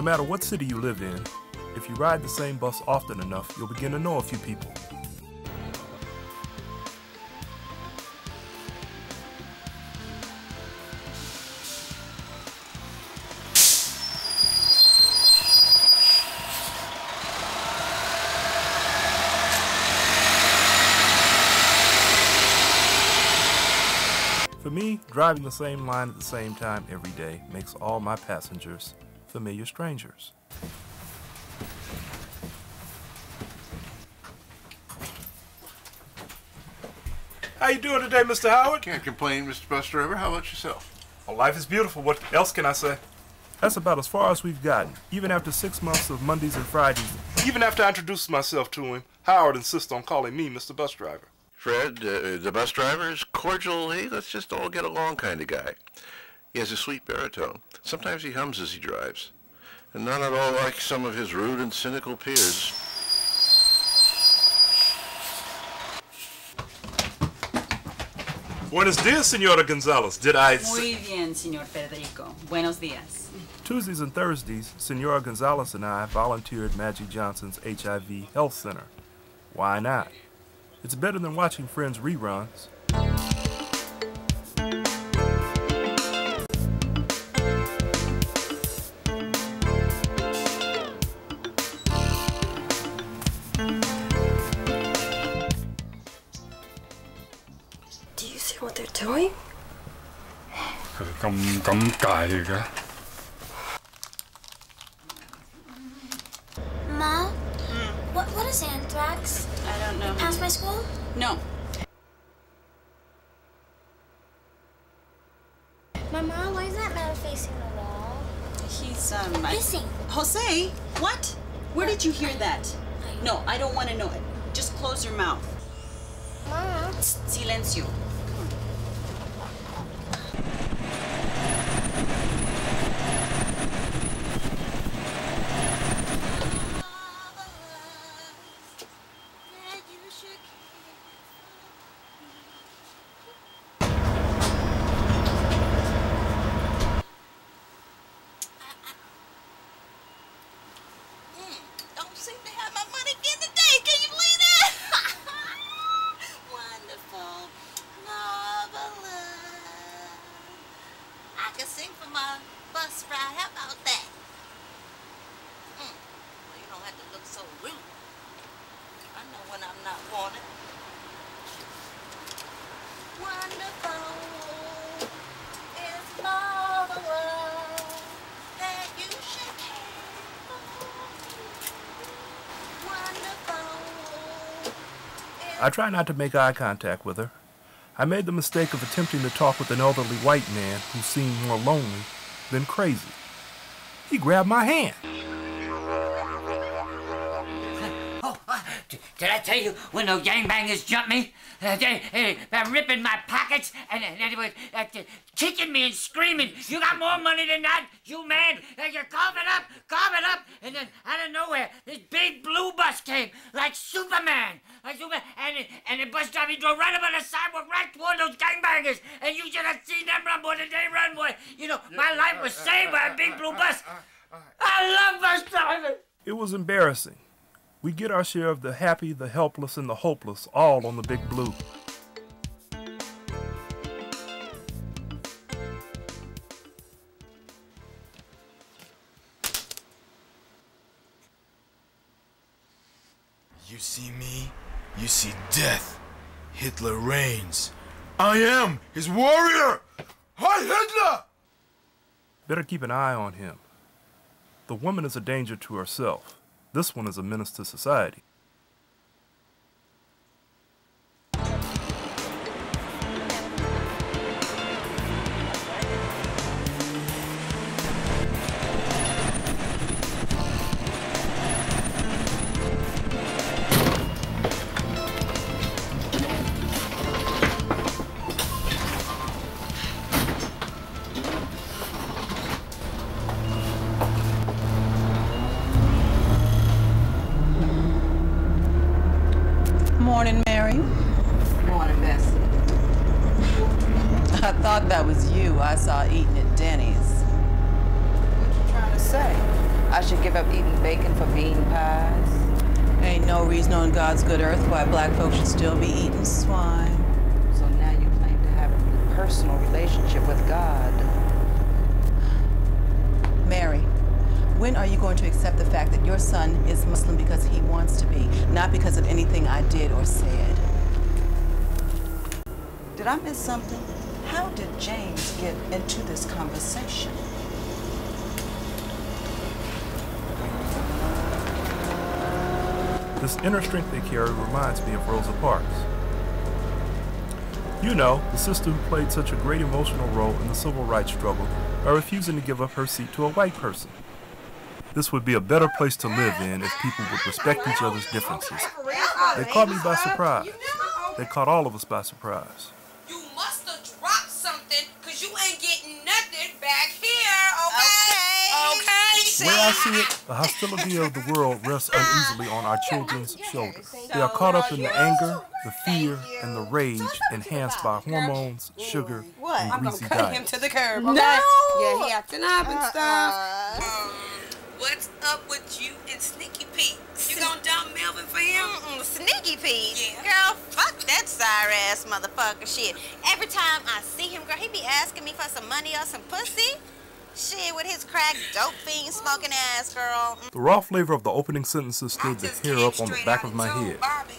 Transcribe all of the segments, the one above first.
No matter what city you live in, if you ride the same bus often enough, you'll begin to know a few people. For me, driving the same line at the same time every day makes all my passengers familiar strangers. How you doing today, Mr. Howard? Can't complain, Mr. Bus Driver. How about yourself? Well, life is beautiful. What else can I say? That's about as far as we've gotten. Even after 6 months of Mondays and Fridays, even after I introduced myself to him, Howard insists on calling me Mr. Bus Driver. Fred, the bus driver is cordial, hey, let's just all get along kind of guy. He has a sweet baritone. Sometimes he hums as he drives. And not at all like some of his rude and cynical peers. Buenos dias, Senora Gonzalez. Did I... Muy bien, Señor Federico. Buenos dias. Tuesdays and Thursdays, Senora Gonzalez and I volunteer at Magic Johnson's HIV Health Center. Why not? It's better than watching Friends reruns. Do you see what they're doing? Ma? What is anthrax? I don't know. Past my school? No. Mama, why is that man facing the wall? He's, Missing. Jose? What? Where did you hear that? No, I don't want to know it. Just close your mouth. Mom. Silencio. Don't seem to have my money again today. Can you believe that? Wonderful. Marvelous. I can sing for my bus ride. How about that? Well, you don't have to look so rude. I know when I'm not wanted. Wonderful. It's marvelous that you should care for me. Wonderful. I try not to make eye contact with her. I made the mistake of attempting to talk with an elderly white man who seemed more lonely than crazy. He grabbed my hand. Oh, did I tell you when those gangbangers jumped me? They were ripping my pockets and they were kicking me and screaming, "You got more money than that, you man! You cough it up, cough it up!" And then out of nowhere, this big blue bus came like Superman, and the bus driver drove right up on the sidewalk, right toward those gangbangers. And you should have seen them run, boy, they run, boy. You know, my life was saved by a big blue bus. I love bus drivers. It was embarrassing. We get our share of the happy, the helpless, and the hopeless all on the Big Blue. You see me, you see death. Hitler reigns. I am his warrior! Heil Hitler! Better keep an eye on him. The woman is a danger to herself. This one is a menace to society. Morning, Mary. Morning, Bessie. I thought that was you I saw eating at Denny's. What you trying to say? I should give up eating bacon for bean pies. Ain't no reason on God's good earth why black folks should still be eating swine. So now you claim to have a personal relationship with God. Mary, when are you going to accept the fact that your son is Muslim because he wants to be, not because of anything I did or said? Did I miss something? How did James get into this conversation? This inner strength they carry reminds me of Rosa Parks. You know, the sister who played such a great emotional role in the civil rights struggle by refusing to give up her seat to a white person. This would be a better place to live in if people would respect each other's differences. They caught me by surprise. They caught all of us by surprise. You must have dropped something, because you ain't getting nothing back here, okay? Okay? The way I see it, the hostility of the world rests uneasily on our children's shoulders. They are caught up in the anger, the fear, and the rage enhanced by hormones, sugar, and greasy diets. I'm gonna cut him to the curb, okay? Yeah, he acting up and stuff. What's up with you and Sneaky Pete? You gonna dump Melvin for him? Sneaky Pete? Yeah. Girl, fuck that sorry-ass motherfucker shit. Every time I see him, girl, he be asking me for some money or some pussy. Shit, with his crack dope fiend smoking ass, girl. The raw flavor of the opening sentences stood the hair up on the back of my head. Bobby,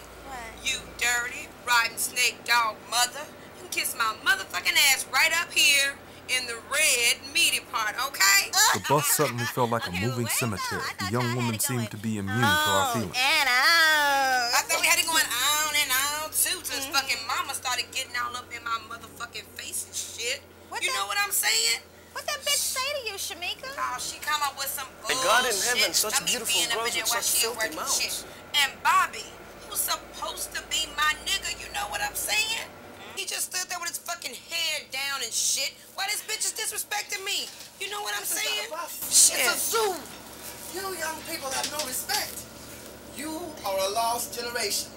you dirty, rotten snake dog mother. You can kiss my motherfucking ass right up here in the red meaty part, okay? The bus suddenly felt like a moving cemetery. The young woman seemed to be immune to our feelings. And I thought we had it going on and on too, till his fucking mama started getting all up in my motherfucking face and shit. You know what I'm saying? What that bitch say to you, Shamika? Oh, she come up with some bullshit. And God in heaven, such About me beautiful being up in girls there with while such she at filthy work and mouths. shit. And Bobby, who's supposed to be my nigga, you know what I'm saying? He just stood there with his fucking head down and shit. Why this bitch is disrespecting me? You know what I'm saying? Shit. It's a zoo. You young people have no respect. You are a lost generation.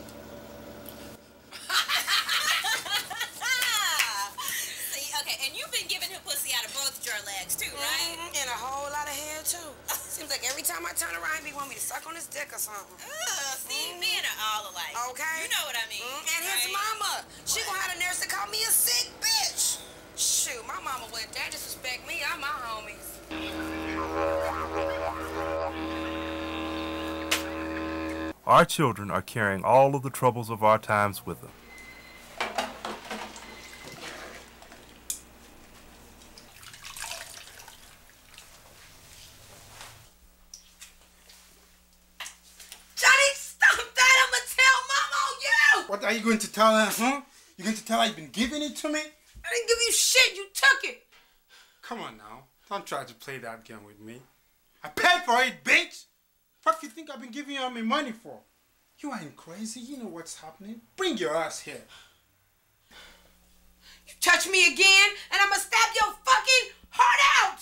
See, okay, and you've been giving him pussy out of both your legs too, right? And a whole lot of hair too. Seems like every time I turn around, he want me to suck on his dick or something. See, men are all alike. Okay. You know what I mean. And his mama, she gonna have the nerve to call me a sick bitch. Shoot, my mama wouldn't dare disrespect me. I'm my homies. Our children are carrying all of the troubles of our times with them. What are you going to tell her, huh? You going to tell her you've been giving it to me? I didn't give you shit. You took it. Come on now. Don't try to play that game with me. I paid for it, bitch. What do you think I've been giving you all my money for? You ain't crazy. You know what's happening. Bring your ass here. You touch me again, and I'ma stab your fucking heart out.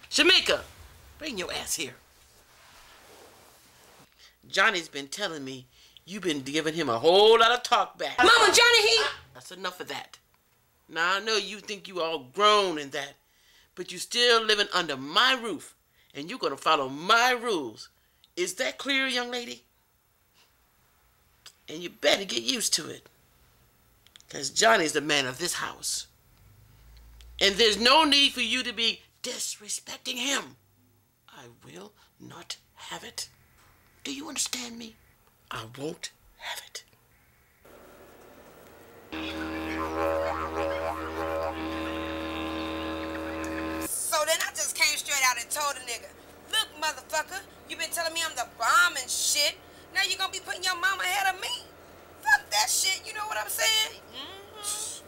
Shamika, bring your ass here. Johnny's been telling me you've been giving him a whole lot of talk back. Mama, Johnny, That's enough of that. Now, I know you think you all grown and that, but you still living under my roof, and you're going to follow my rules. Is that clear, young lady? And you better get used to it, because Johnny's the man of this house. And there's no need for you to be disrespecting him. I will not have it. Do you understand me? I won't have it. So then I just came straight out and told the nigga, look, motherfucker, you been telling me I'm the bomb and shit. Now you gonna be putting your mama ahead of me? Fuck that shit, you know what I'm saying?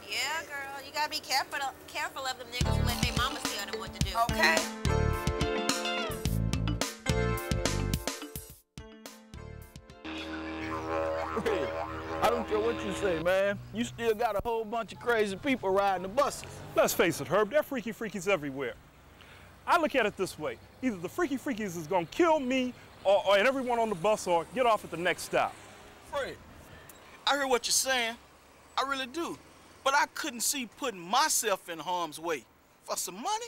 Yeah, girl, you gotta be careful of them niggas who let their mamas tell them what to do. Okay. Hey, I don't care what you say, man. You still got a whole bunch of crazy people riding the buses. Let's face it, Herb, there are freaky freakies everywhere. I look at it this way. Either the Freaky Freakies is gonna kill me and everyone on the bus or get off at the next stop. Fred, I hear what you're saying. I really do. But I couldn't see putting myself in harm's way for some money.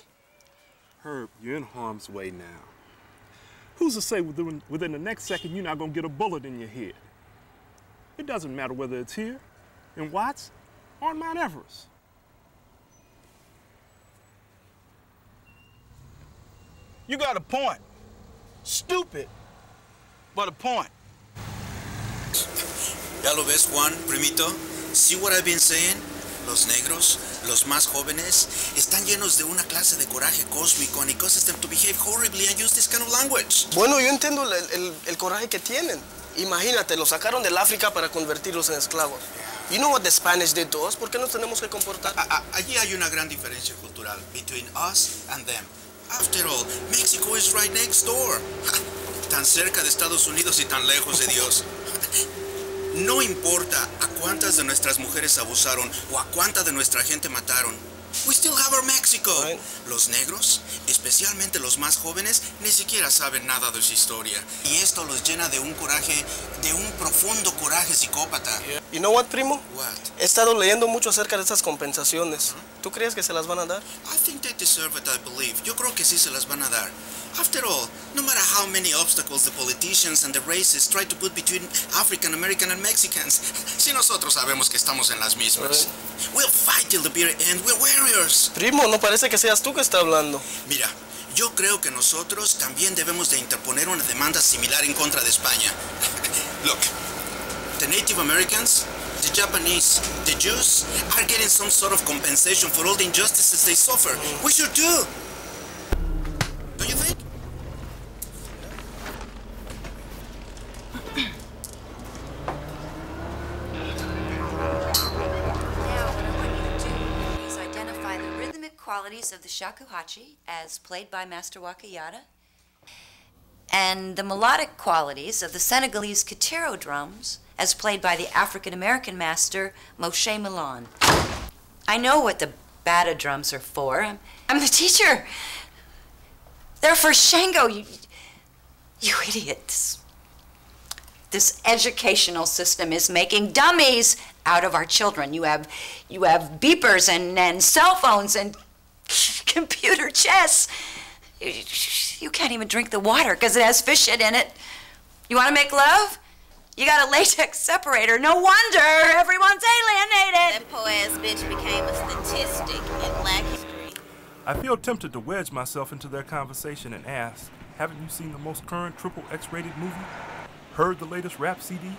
Herb, you're in harm's way now. Who's to say within the next second you're not gonna get a bullet in your head? It doesn't matter whether it's here, in Watts, or on Mount Everest. You got a point. Stupid, but a point. Ya lo ves, Juan, primito? See what I've been saying? Los negros, los más jóvenes, están llenos de una clase de coraje cósmico and it causes them to behave horribly and use this kind of language. Bueno, yo entiendo el coraje que tienen. Imagínate, los sacaron del África para convertirlos en esclavos. You know what the Spanish did to us? ¿Por qué nos tenemos que comportar? Allí hay una gran diferencia cultural between us and them. After all, Mexico is right next door. Tan cerca de Estados Unidos y tan lejos de Dios. No importa a cuántas de nuestras mujeres abusaron o a cuánta de nuestra gente mataron. We still have our Mexico. Right. Los negros, especialmente los más jóvenes, ni siquiera saben nada de su historia. Y esto los llena de un coraje, de un profundo coraje psicópata. Yeah. You know what, primo? What? He estado leyendo mucho acerca de estas compensaciones. ¿Tú crees que se las van a dar? I think they deserve it, I believe. Yo creo que sí se las van a dar. After all, no matter how many obstacles the politicians and the racists try to put between African American and Mexicans, si nosotros sabemos que estamos en las mismas. Right. We'll fight till the bitter end. We're warriors. Primo, no parece que seas tú que está hablando. Mira, yo creo que nosotros también debemos de interponer una demanda similar en contra de España. Look, the Native Americans, the Japanese, the Jews are getting some sort of compensation for all the injustices they suffer. We should too. Don't you think? Qualities of the shakuhachi, as played by Master Wakayada, and the melodic qualities of the Senegalese Katero drums, as played by the African-American master Moshe Milan. I know what the Bata drums are for. I'm the teacher. They're for Shango, you idiots. This educational system is making dummies out of our children. You have beepers and cell phones and computer chess. You can't even drink the water because it has fish shit in it. You want to make love? You got a latex separator. No wonder everyone's alienated. That poor-ass bitch became a statistic in Black history. I feel tempted to wedge myself into their conversation and ask, haven't you seen the most current triple X-rated movie? Heard the latest rap CD?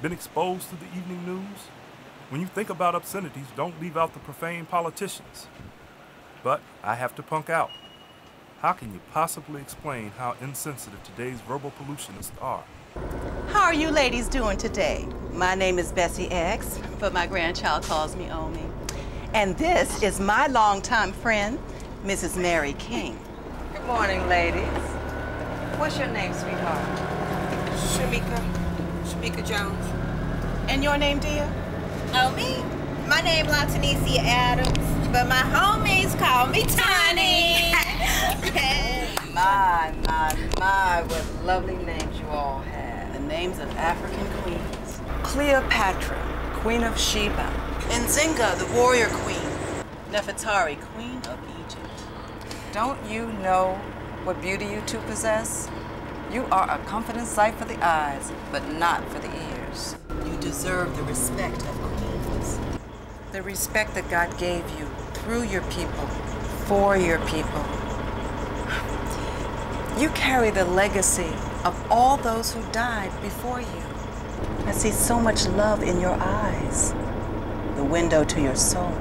Been exposed to the evening news? When you think about obscenities, don't leave out the profane politicians. But I have to punk out. How can you possibly explain how insensitive today's verbal pollutionists are? How are you ladies doing today? My name is Bessie X, but my grandchild calls me Omi. And this is my longtime friend, Mrs. Mary King. Good morning, ladies. What's your name, sweetheart? Shamika Jones. And your name, dear? Oh, me? My name Latanesia Adams, but my homies call me Tiny. My, what lovely names you all have. The names of African queens. Cleopatra, Queen of Sheba. Nzinga, the warrior queen. Nefertari, Queen of Egypt. Don't you know what beauty you two possess? You are a comforting sight for the eyes, but not for the ears. You deserve the respect of queens. The respect that God gave you through your people, for your people. You carry the legacy of all those who died before you. I see so much love in your eyes, the window to your soul.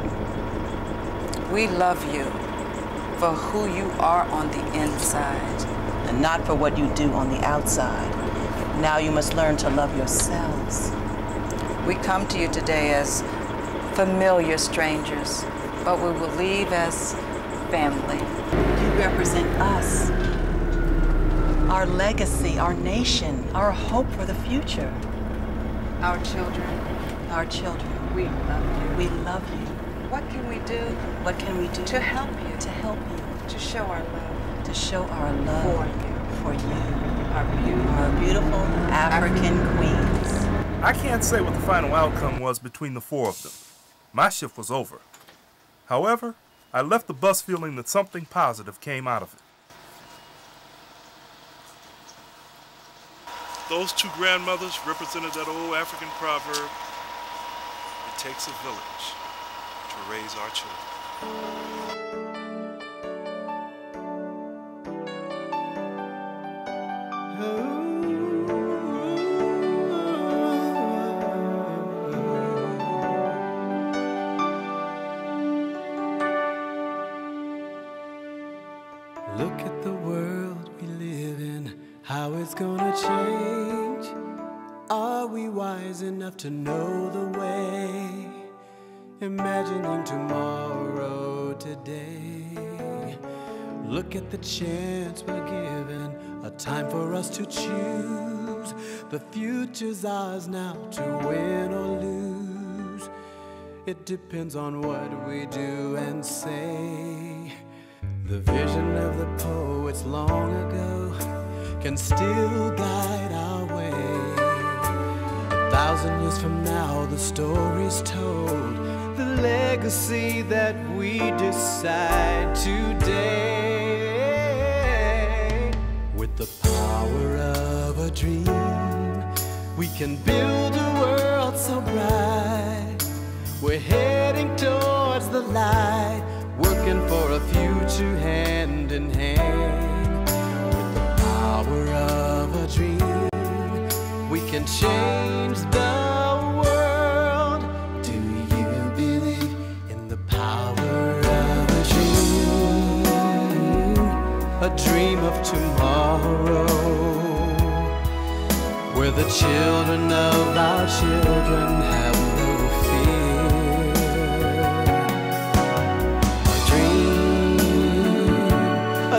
We love you for who you are on the inside. And not for what you do on the outside. Now you must learn to love yourselves. We come to you today as familiar strangers, but we will leave as family. You represent us, our legacy, our nation, our hope for the future. Our children. Our children. We love you. We love you. What can we do? What can we do? To help you. To help you. To show our love. to show our love for you, our beautiful African queens. I can't say what the final outcome was between the four of them. My shift was over. However, I left the bus feeling that something positive came out of it. Those two grandmothers represented that old African proverb, it takes a village to raise our children. Look at the world we live in, how it's gonna change. Are we wise enough to know the way? Imagining tomorrow today. Look at the chance we're given, a time for us to choose. The future's ours now to win or lose. It depends on what we do and say. The vision of the poets long ago can still guide our way. 1,000 years from now, the story's told, the legacy that we decide today. With the power of a dream, we can build a world so bright. We're heading towards the light, working for a future hand in hand. With the power of a dream, we can change the world. Do you believe in the power of a dream? A dream of tomorrow, where the children of our children have no fear.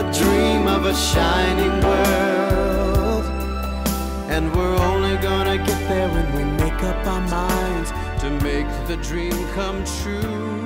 A dream of a shining world, and we're only gonna get there when we make up our minds to make the dream come true.